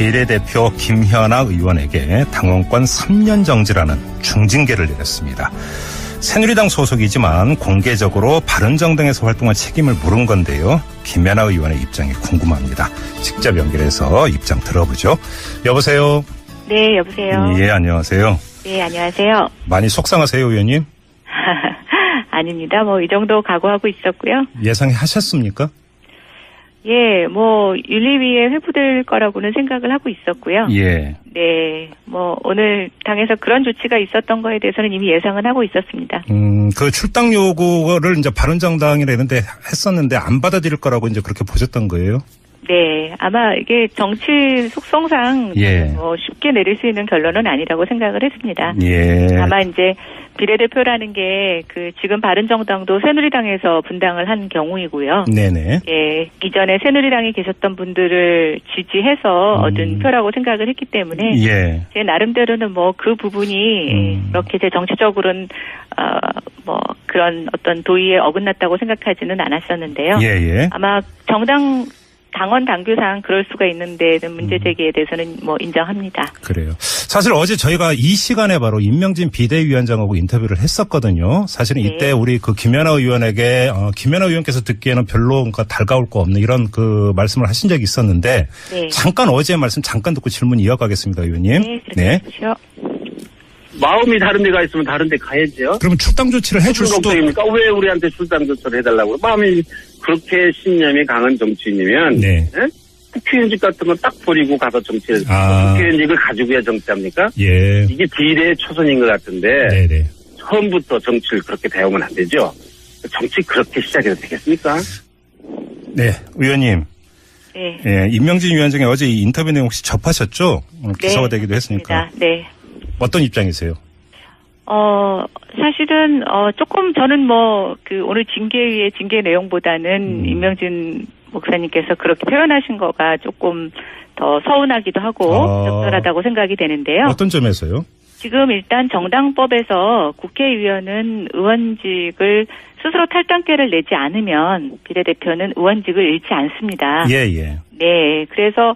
비례대표 김현아 의원에게 당원권 3년 정지라는 중징계를 내렸습니다. 새누리당 소속이지만 공개적으로 바른정당에서 활동한 책임을 물은 건데요. 김현아 의원의 입장이 궁금합니다. 직접 연결해서 입장 들어보죠. 여보세요. 네, 여보세요. 예, 안녕하세요. 네, 안녕하세요. 많이 속상하세요, 의원님? 아닙니다. 이 정도 각오하고 있었고요. 예상하셨습니까? 예, 윤리위에 회부될 거라고는 생각을 하고 있었고요. 예. 네, 오늘 당에서 그런 조치가 있었던 거에 대해서는 이미 예상은 하고 있었습니다. 그 출당 요구를 이제 바른정당이라 이런데 했었는데 안 받아들일 거라고 이제 그렇게 보셨던 거예요? 네, 아마 이게 정치 속성상 예. 쉽게 내릴 수 있는 결론은 아니라고 생각을 했습니다. 예. 다만 이제 비례대표라는 게 지금 바른정당도 새누리당에서 분당을 한 경우이고요. 네네. 예, 이전에 새누리당에 계셨던 분들을 지지해서 얻은 표라고 생각을 했기 때문에 예. 제 나름대로는 그 부분이 그렇게 제 정치적으로는 그런 어떤 도의에 어긋났다고 생각하지는 않았었는데요. 예. 아마 당원 당규상 그럴 수가 있는데 문제 제기에 대해서는 인정합니다. 그래요. 사실 어제 저희가 이 시간에 바로 임명진 비대위원장하고 인터뷰를 했었거든요. 사실은 이때 네. 우리 김연아 의원에게 김연아 의원께서 듣기에는 별로 달가울 거 없는 이런 말씀을 하신 적이 있었는데 네. 잠깐 어제 말씀 잠깐 듣고 질문 이어가겠습니다, 의원님. 네, 그렇죠. 마음이 다른 데가 있으면 다른 데 가야죠. 그러면 출당 조치를 해줄 수도. 걱정입니까? 왜 우리한테 출당 조치를 해달라고? 마음이 그렇게 신념이 강한 정치인이면 네. 예? 국회의원직 같은 건 딱 버리고 가서 정치를 국회의원직을 가지고야 정치합니까? 예. 이게 비례의 초선인 것 같은데 네네. 처음부터 정치를 그렇게 배우면 안 되죠. 정치 그렇게 시작해도 되겠습니까? 네, 의원님. 네. 예, 임명진 위원장의 어제 이 인터뷰 내용 혹시 접하셨죠? 기사가 되기도 했으니까. 네. 어떤 입장이세요? 사실은 조금 저는 오늘 징계위의 징계 내용보다는 임명진 목사님께서 그렇게 표현하신 거가 조금 더 서운하기도 하고 적절하다고 생각이 되는데요. 어떤 점에서요? 지금 일단 정당법에서 국회의원은 의원직을 스스로 탈당계를 내지 않으면 비례대표는 의원직을 잃지 않습니다. 예. 네, 그래서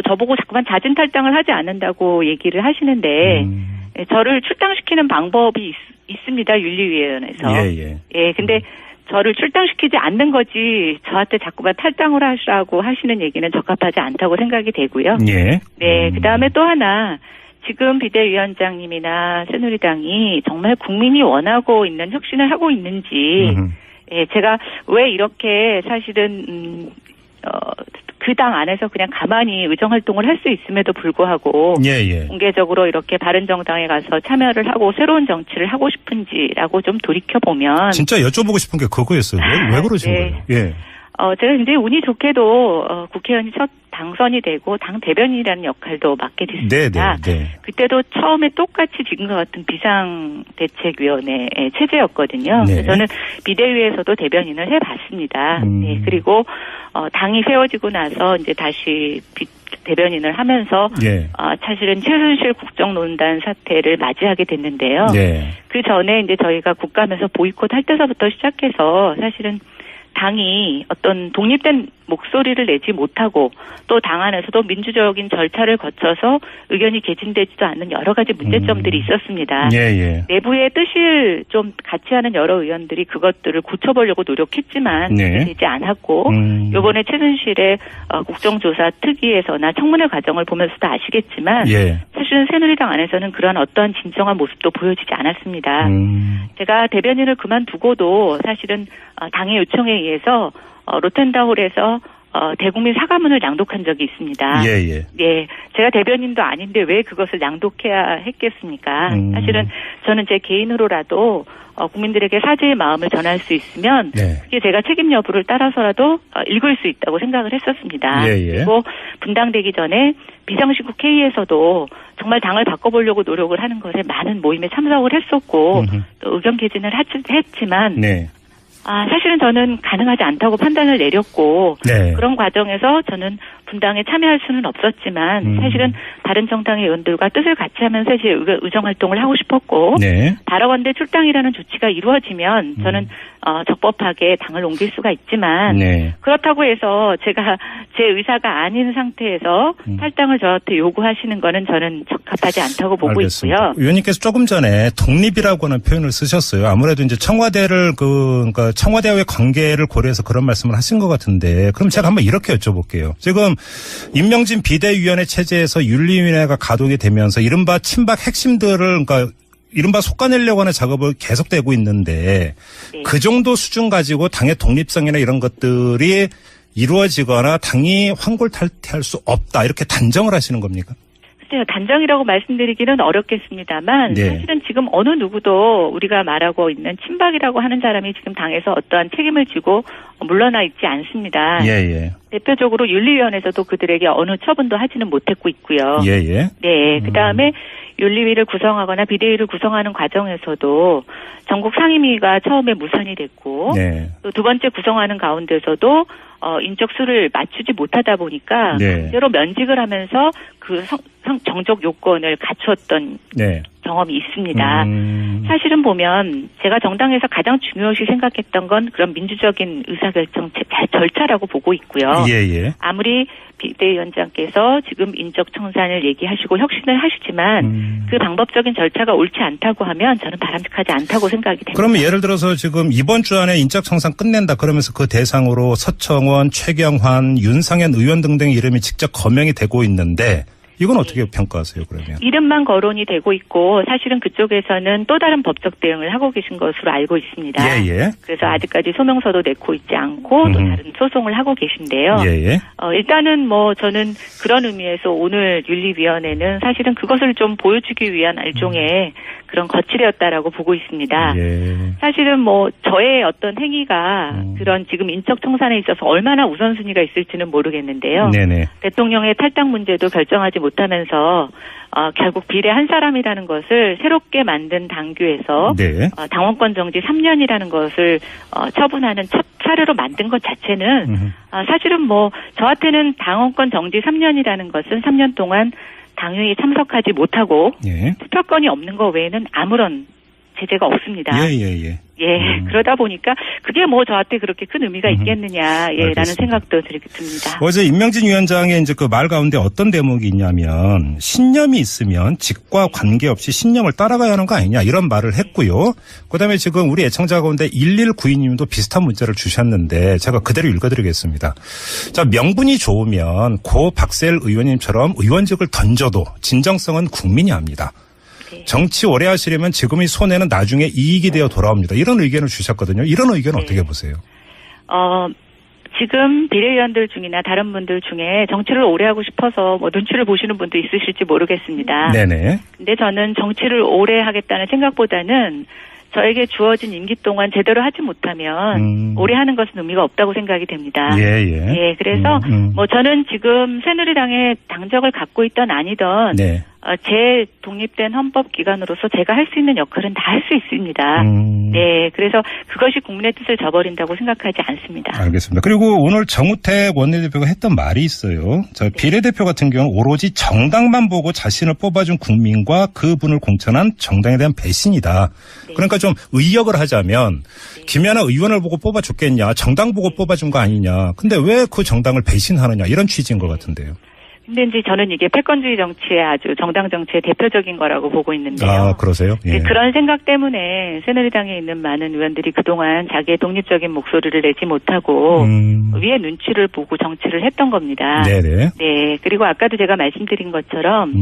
저보고 자꾸만 자진 탈당을 하지 않는다고 얘기를 하시는데 저를 출당시키는 방법이 있습니다. 윤리위원회에서. 예, 근데 저를 출당시키지 않는 거지 저한테 자꾸만 탈당을 하시라고 하시는 얘기는 적합하지 않다고 생각이 되고요. 예. 네, 그다음에 또 하나 지금 비대위원장님이나 새누리당이 정말 국민이 원하고 있는 혁신을 하고 있는지 예, 제가 왜 이렇게 사실은 그 당 안에서 그냥 가만히 의정활동을 할 수 있음에도 불구하고 공개적으로 이렇게 바른정당에 가서 참여를 하고 새로운 정치를 하고 싶은지라고 좀 돌이켜보면 진짜 여쭤보고 싶은 게 그거였어요. 왜 그러신 거예요? 예. 제가 굉장히 운이 좋게도 국회의원이 첫 당선이 되고 당 대변인이라는 역할도 맡게 됐습니다. 네. 그때도 처음에 똑같이 지금과 같은 비상대책위원회 체제였거든요. 네. 저는 비대위에서도 대변인을 해봤습니다. 네, 그리고 당이 세워지고 나서 이제 다시 대변인을 하면서 사실은 최순실 국정농단 사태를 맞이하게 됐는데요. 그 전에 이제 저희가 국감에서 보이콧 할 때서부터 시작해서 사실은 당이 어떤 독립된 목소리를 내지 못하고 또 당 안에서도 민주적인 절차를 거쳐서 의견이 개진되지도 않는 여러 가지 문제점들이 있었습니다. 내부의 뜻을 좀 같이 하는 여러 의원들이 그것들을 고쳐보려고 노력했지만 되지 않았고 이번에 최순실의 국정조사 특위에서나 청문회 과정을 보면서도 아시겠지만 사실은 새누리당 안에서는 그런 어떠한 진정한 모습도 보여지지 않았습니다. 제가 대변인을 그만두고도 사실은 당의 요청에 의해서 로텐다홀에서 대국민 사과문을 낭독한 적이 있습니다. 예, 제가 대변인도 아닌데 왜 그것을 낭독해야 했겠습니까? 사실은 저는 제 개인으로라도 국민들에게 사죄의 마음을 전할 수 있으면 그게 제가 책임 여부를 따라서라도 읽을 수 있다고 생각을 했었습니다. 그리고 분당되기 전에 비상시국 회의에서도 정말 당을 바꿔보려고 노력을 하는 것에 많은 모임에 참석을 했었고 또 의견 개진을 했지만 사실은 저는 가능하지 않다고 판단을 내렸고 그런 과정에서 저는 분당에 참여할 수는 없었지만 사실은 다른 정당의 의원들과 뜻을 같이 하면서 이제 의정 활동을 하고 싶었고 네. 바라건대 출당이라는 조치가 이루어지면 저는 적법하게 당을 옮길 수가 있지만 네. 그렇다고 해서 제가 제 의사가 아닌 상태에서 탈당을 저한테 요구하시는 거는 저는 적합하지 않다고 보고 알겠습니다. 있고요. 의원님께서 조금 전에 독립이라고 하는 표현을 쓰셨어요. 아무래도 이제 청와대를 그러니까 청와대와의 관계를 고려해서 그런 말씀을 하신 것 같은데 그럼 제가 한번 이렇게 여쭤볼게요. 지금 임명진 비대위원회 체제에서 윤리위원회가 가동이 되면서 이른바 친박 핵심들을 그러니까 이른바 속아내려고 하는 작업을 계속되고 있는데 네. 그 정도 수준 가지고 당의 독립성이나 이런 것들이 이루어지거나 당이 환골탈퇴할 수 없다 이렇게 단정을 하시는 겁니까? 글쎄요. 단정이라고 말씀드리기는 어렵겠습니다만 네. 사실은 지금 어느 누구도 우리가 말하고 있는 친박이라고 하는 사람이 지금 당에서 어떠한 책임을 지고 물러나 있지 않습니다. 예예. 대표적으로 윤리위원회에서도 그들에게 어느 처분도 하지는 못했고 있고요. 예예. 네. 그다음에 윤리위를 구성하거나 비대위를 구성하는 과정에서도 전국 상임위가 처음에 무산이 됐고 네. 또 두 번째 구성하는 가운데서도 인적 수를 맞추지 못하다 보니까 네. 강제로 면직을 하면서 그 정적 요건을 갖추었던 네. 경험이 있습니다. 사실은 보면 제가 정당에서 가장 중요시 생각했던 건 그런 민주적인 의사결정 절차라고 보고 있고요. 예예. 아무리 비대위원장께서 지금 인적 청산을 얘기하시고 혁신을 하시지만 그 방법적인 절차가 옳지 않다고 하면 저는 바람직하지 않다고 생각이 됩니다. 그러면 예를 들어서 지금 이번 주 안에 인적 청산 끝낸다 그러면서 그 대상으로 서청원, 최경환, 윤상현 의원 등등의 이름이 직접 거명이 되고 있는데 이건 어떻게 평가하세요, 그러면? 이름만 거론이 되고 있고 사실은 그쪽에서는 또 다른 법적 대응을 하고 계신 것으로 알고 있습니다. 예예. 그래서 아직까지 소명서도 내고 있지 않고 또 다른 소송을 하고 계신데요. 예예. 일단은 뭐 저는 그런 의미에서 오늘 윤리위원회는 사실은 그것을 좀 보여주기 위한 일종의 그런 거칠이었다라고 보고 있습니다. 예. 사실은 뭐 저의 어떤 행위가 그런 지금 인적 청산에 있어서 얼마나 우선순위가 있을지는 모르겠는데요. 네네. 대통령의 탈당 문제도 결정하지 못하면서 결국 비례 한 사람이라는 것을 새롭게 만든 당규에서 네. 당원권 정지 3년이라는 것을 처분하는 첫 사례로 만든 것 자체는 사실은 뭐 저한테는 당원권 정지 3년이라는 것은 3년 동안 당회에 참석하지 못하고 예. 투표권이 없는 것 외에는 아무런 제재가 없습니다. 예예예. 예, 그러다 보니까 그게 뭐 저한테 그렇게 큰 의미가 있겠느냐, 예, 라는 생각도 듭니다. 어제 임명진 위원장의 이제 그 말 가운데 어떤 대목이 있냐면 신념이 있으면 직과 관계없이 신념을 따라가야 하는 거 아니냐 이런 말을 했고요. 그다음에 지금 우리 애청자 가운데 1192님도 비슷한 문자를 주셨는데 제가 그대로 읽어드리겠습니다. 자, 명분이 좋으면 고 박세일 의원님처럼 의원직을 던져도 진정성은 국민이 압니다. 정치 오래 하시려면 지금의 손해는 나중에 이익이 되어 돌아옵니다. 이런 의견을 주셨거든요. 이런 의견은 네. 어떻게 보세요? 지금 비례위원들 중이나 다른 분들 중에 정치를 오래 하고 싶어서 뭐 눈치를 보시는 분도 있으실지 모르겠습니다. 네네. 근데 저는 정치를 오래 하겠다는 생각보다는 저에게 주어진 임기 동안 제대로 하지 못하면 오래 하는 것은 의미가 없다고 생각이 됩니다. 예, 그래서 뭐 저는 지금 새누리당의 당적을 갖고 있던 아니던 네. 제 독립된 헌법기관으로서 제가 할 수 있는 역할은 다 할 수 있습니다. 네, 그래서 그것이 국민의 뜻을 저버린다고 생각하지 않습니다. 알겠습니다. 그리고 오늘 정우택 원내대표가 했던 말이 있어요. 자, 비례대표 같은 경우는 오로지 정당만 보고 자신을 뽑아준 국민과 그분을 공천한 정당에 대한 배신이다. 네. 그러니까 좀 의역을 하자면 김연아 의원을 보고 뽑아줬겠냐, 정당 보고 뽑아준 거 아니냐. 근데 왜 그 정당을 배신하느냐 이런 취지인 것 같은데요. 근데 이제 저는 이게 패권주의 정치의 아주 정당 정치의 대표적인 거라고 보고 있는데요. 아, 그러세요? 예. 그런 생각 때문에 새누리당에 있는 많은 의원들이 그동안 자기의 독립적인 목소리를 내지 못하고 위에 눈치를 보고 정치를 했던 겁니다. 네네. 네. 그리고 아까도 제가 말씀드린 것처럼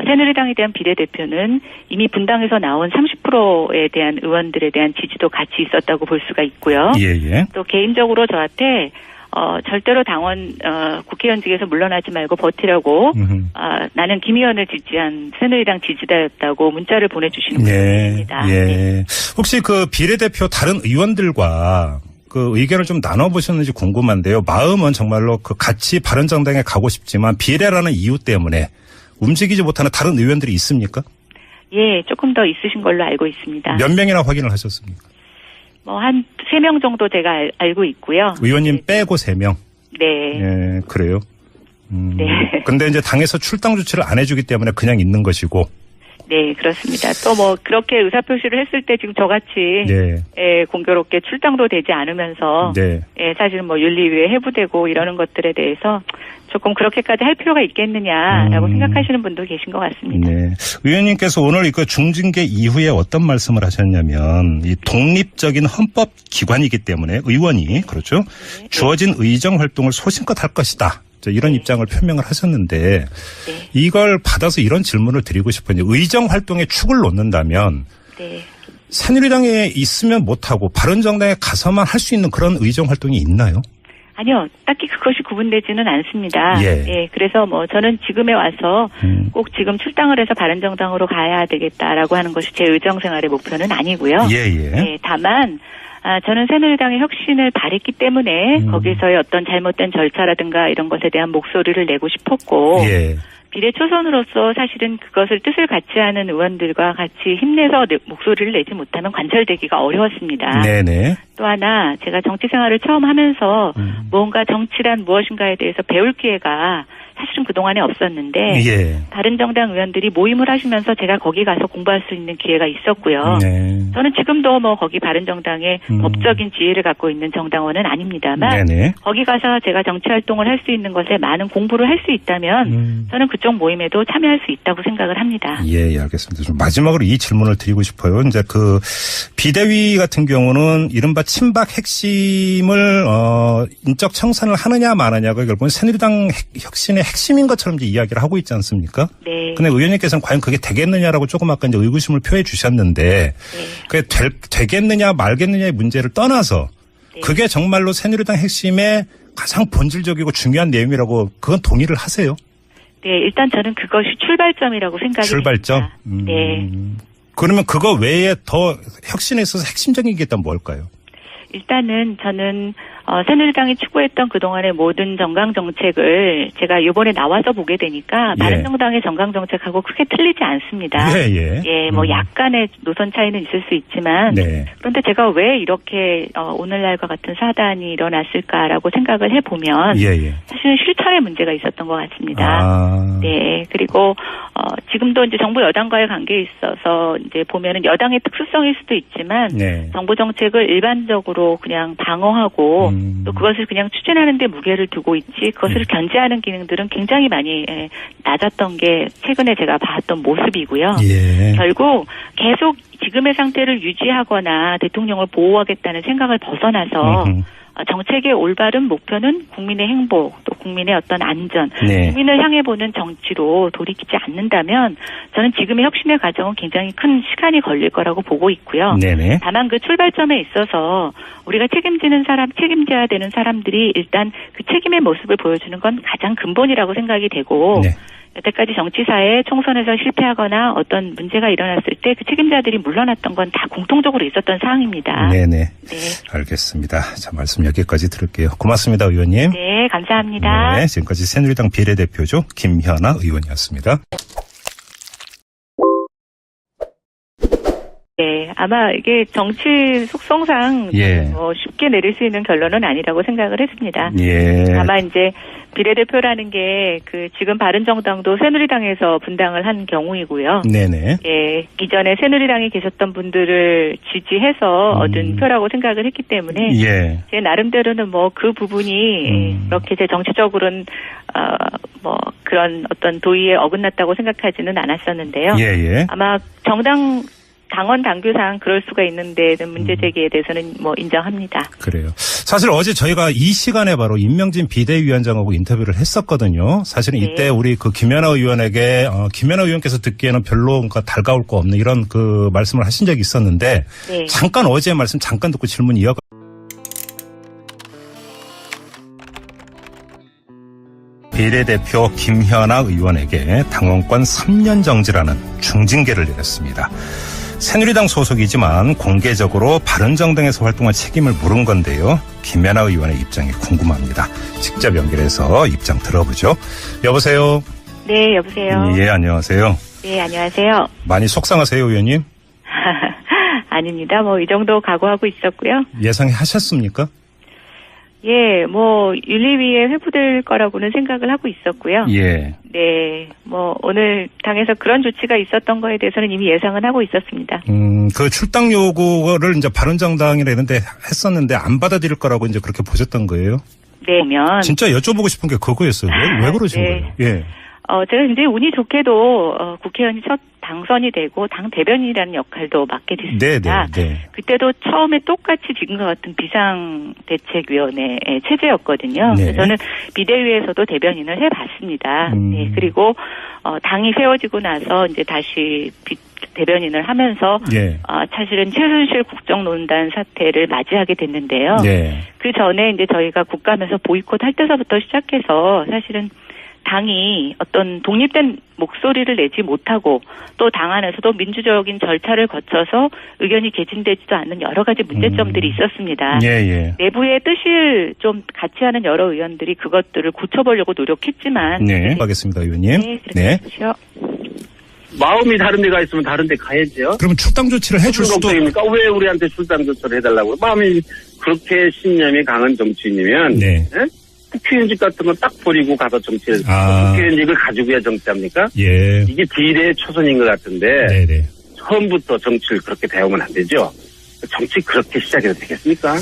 새누리당에 대한 비례대표는 이미 분당에서 나온 30%에 대한 의원들에 대한 지지도 같이 있었다고 볼 수가 있고요. 예예. 또 개인적으로 저한테 절대로 당원, 국회의원직에서 물러나지 말고 버티라고, 나는 김 의원을 지지한 새누리당 지지자였다고 문자를 보내주시는 분입니다. 예. 네. 혹시 그 비례대표 다른 의원들과 그 의견을 좀 나눠보셨는지 궁금한데요. 마음은 정말로 그 같이 바른정당에 가고 싶지만 비례라는 이유 때문에 움직이지 못하는 다른 의원들이 있습니까? 예, 조금 더 있으신 걸로 알고 있습니다. 몇 명이나 확인을 하셨습니까? 뭐, 한 3명 정도 제가 알고 있고요. 의원님 빼고 3명? 네. 예, 그래요. 네. 근데 이제 당에서 출당 조치를 안 해주기 때문에 그냥 있는 것이고. 네, 그렇습니다. 또 뭐 그렇게 의사표시를 했을 때 지금 저같이 공교롭게 출당도 되지 않으면서 사실은 뭐 윤리위에 해부되고 이러는 것들에 대해서 조금 그렇게까지 할 필요가 있겠느냐라고 생각하시는 분도 계신 것 같습니다. 네. 의원님께서 오늘 그 중징계 이후에 어떤 말씀을 하셨냐면 이 독립적인 헌법 기관이기 때문에 의원이 그렇죠. 주어진 의정 활동을 소신껏 할 것이다. 이런 입장을 표명을 하셨는데 이걸 받아서 이런 질문을 드리고 싶어요. 의정 활동에 축을 놓는다면 새누리당에 있으면 못하고 바른정당에 가서만 할 수 있는 그런 의정 활동이 있나요? 아니요. 딱히 그것이 구분되지는 않습니다. 그래서 뭐 저는 지금에 와서 꼭 지금 출당을 해서 바른정당으로 가야 되겠다라고 하는 것이 제 의정 생활의 목표는 아니고요. 다만 저는 새누리당의 혁신을 바랬기 때문에 거기서의 어떤 잘못된 절차라든가 이런 것에 대한 목소리를 내고 싶었고 비례초선으로서 사실은 그것을 뜻을 같이 하는 의원들과 같이 힘내서 목소리를 내지 못하면 관철되기가 어려웠습니다. 또 하나 제가 정치 생활을 처음 하면서 뭔가 정치란 무엇인가에 대해서 배울 기회가 사실은 그동안에 없었는데 바른정당 의원들이 모임을 하시면서 제가 거기 가서 공부할 수 있는 기회가 있었고요. 저는 지금도 뭐 거기 바른정당의 법적인 지위를 갖고 있는 정당원은 아닙니다만 거기 가서 제가 정치 활동을 할 수 있는 것에 많은 공부를 할 수 있다면 저는 그쪽 모임에도 참여할 수 있다고 생각을 합니다. 알겠습니다. 좀 마지막으로 이 질문을 드리고 싶어요. 이제 그 비대위 같은 경우는 이른바 친박 핵심을 인적 청산을 하느냐 마느냐가 결국은 새누리당 혁신의 핵심인 것처럼 이제 이야기를 하고 있지 않습니까? 근데 의원님께서는 과연 그게 되겠느냐라고 조금 아까 이제 의구심을 표해 주셨는데 그게 되겠느냐 말겠느냐의 문제를 떠나서 그게 정말로 새누리당 핵심의 가장 본질적이고 중요한 내용이라고 그건 동의를 하세요? 일단 저는 그것이 출발점이라고 생각이 출발점? 됩니다. 그러면 그거 외에 더 혁신에 있어서 핵심적인 게 있다면 뭘까요? 일단은 저는 새누리당이 추구했던 그동안의 모든 정강 정책을 제가 이번에 나와서 보게 되니까 바른정당의 정강 정책하고 크게 틀리지 않습니다. 뭐 약간의 노선 차이는 있을 수 있지만 그런데 제가 왜 이렇게 오늘날과 같은 사단이 일어났을까라고 생각을 해보면 사실은 실천에 문제가 있었던 것 같습니다. 그리고 지금도 이제 정부 여당과의 관계에 있어서 이제 보면은 여당의 특수성일 수도 있지만 정부 정책을 일반적으로 그냥 방어하고 또 그것을 그냥 추진하는 데 무게를 두고 있지 그것을 견제하는 기능들은 굉장히 많이 낮았던 게 최근에 제가 봤던 모습이고요. 결국 계속 지금의 상태를 유지하거나 대통령을 보호하겠다는 생각을 벗어나서 정책의 올바른 목표는 국민의 행복, 또 국민의 어떤 안전, 국민을 향해 보는 정치로 돌이키지 않는다면 저는 지금의 혁신의 과정은 굉장히 큰 시간이 걸릴 거라고 보고 있고요. 다만 그 출발점에 있어서 우리가 책임져야 되는 사람들이 일단 그 책임의 모습을 보여주는 건 가장 근본이라고 생각이 되고 여태까지 정치사에 총선에서 실패하거나 어떤 문제가 일어났을 때 그 책임자들이 물러났던 건 다 공통적으로 있었던 사항입니다. 알겠습니다. 자, 말씀 여기까지 들을게요. 고맙습니다, 의원님. 감사합니다. 지금까지 새누리당 비례대표죠. 김현아 의원이었습니다. 아마 이게 정치 속성상 쉽게 내릴 수 있는 결론은 아니라고 생각을 했습니다. 다만 이제 비례대표라는 게 그 지금 바른정당도 새누리당에서 분당을 한 경우이고요. 이전에 새누리당에 계셨던 분들을 지지해서 얻은 표라고 생각을 했기 때문에 제 나름대로는 뭐 그 부분이 그렇게 제 정치적으로는 뭐 그런 어떤 도의에 어긋났다고 생각하지는 않았었는데요. 아마 당원 당규상 그럴 수가 있는데 문제 제기에 대해서는 뭐 인정합니다. 그래요. 사실 어제 저희가 이 시간에 바로 임명진 비대위원장하고 인터뷰를 했었거든요. 사실은 이때 우리 그 김연아 의원에게 김연아 의원께서 듣기에는 별로 그러니까 달가울 거 없는 이런 그 말씀을 하신 적이 있었는데 잠깐 어제 말씀 잠깐 듣고 질문 이어가. 비례대표 김현아 의원에게 당원권 3년 정지라는 중징계를 내렸습니다. 새누리당 소속이지만 공개적으로 바른정당에서 활동한 책임을 물은 건데요. 김연아 의원의 입장이 궁금합니다. 직접 연결해서 입장 들어보죠. 여보세요? 여보세요? 안녕하세요. 안녕하세요. 많이 속상하세요, 의원님? 아닙니다. 뭐 이 정도 각오하고 있었고요. 예상하셨습니까? 예, 뭐 윤리위에 회부될 거라고는 생각을 하고 있었고요. 예. 네, 뭐 오늘 당에서 그런 조치가 있었던 거에 대해서는 이미 예상은 하고 있었습니다. 그 출당 요구를 이제 바른정당이라 이런데 했었는데 안 받아들일 거라고 이제 그렇게 보셨던 거예요? 네, 면 진짜 여쭤보고 싶은 게 그거였어요. 왜 그러신 네. 거예요? 예. 제가 굉장히 운이 좋게도 국회의원이 첫 당선이 되고 당 대변인이라는 역할도 맡게 됐습니다. 네. 그때도 처음에 똑같이 지금과 같은 비상대책위원회 체제였거든요. 네. 저는 비대위에서도 대변인을 해봤습니다. 네, 그리고 당이 세워지고 나서 이제 다시 대변인을 하면서 예. 사실은 최순실 국정농단 사태를 맞이하게 됐는데요. 네. 그 전에 이제 저희가 국감에서 보이콧 할 때서부터 시작해서 사실은 당이 어떤 독립된 목소리를 내지 못하고 또 당 안에서도 민주적인 절차를 거쳐서 의견이 개진되지도 않는 여러 가지 문제점들이 있었습니다. 예. 내부의 뜻을 좀 같이 하는 여러 의원들이 그것들을 고쳐보려고 노력했지만. 네. 하겠습니다, 의원님. 네. 그렇죠. 마음이 다른 데가 있으면 다른 데 가야죠. 그러면 출당 조치를 해줄 수도. 걱정입니까? 왜 우리한테 출당 조치를 해달라고? 마음이 그렇게 신념이 강한 정치인이면. 네. 예? 국회의원직 같은 건 딱 버리고 가서 정치를. 국회의원직을 가지고 해야 정치합니까? 예. 이게 비례의 초선인 것 같은데. 네네. 처음부터 정치를 그렇게 배우면 안 되죠. 정치 그렇게 시작해도 되겠습니까?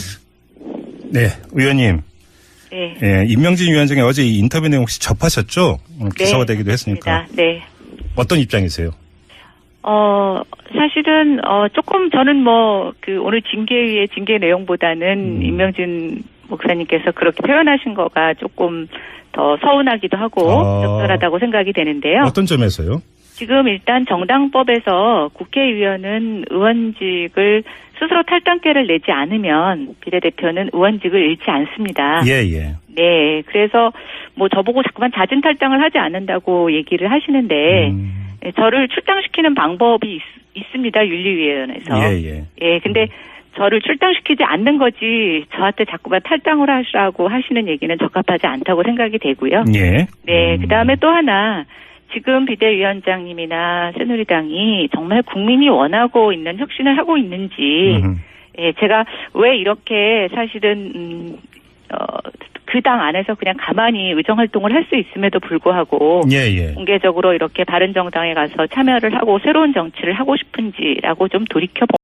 네, 의원님. 네. 예, 임명진 위원장의 어제 이 인터뷰 내용 혹시 접하셨죠? 기사가 네, 되기도 했으니까. 네. 어떤 입장이세요? 사실은, 조금 저는 오늘 징계위의 징계 내용보다는 임명진 목사님께서 그렇게 표현하신 거가 조금 더 서운하기도 하고 적절하다고 생각이 되는데요. 어떤 점에서요? 지금 일단 정당법에서 국회의원은 의원직을 스스로 탈당계를 내지 않으면 비례대표는 의원직을 잃지 않습니다. 예. 네, 그래서 저보고 자꾸만 자진 탈당을 하지 않는다고 얘기를 하시는데 저를 출당시키는 방법이 있습니다. 윤리위원회에서. 예, 근데 저를 출당시키지 않는 거지 저한테 자꾸만 탈당을 하시라고 하시는 얘기는 적합하지 않다고 생각이 되고요. 예. 네, 그다음에 또 하나 지금 비대위원장님이나 새누리당이 정말 국민이 원하고 있는 혁신을 하고 있는지 예, 제가 왜 이렇게 사실은 그 당 안에서 그냥 가만히 의정활동을 할 수 있음에도 불구하고 공개적으로 이렇게 바른정당에 가서 참여를 하고 새로운 정치를 하고 싶은지라고 좀 돌이켜보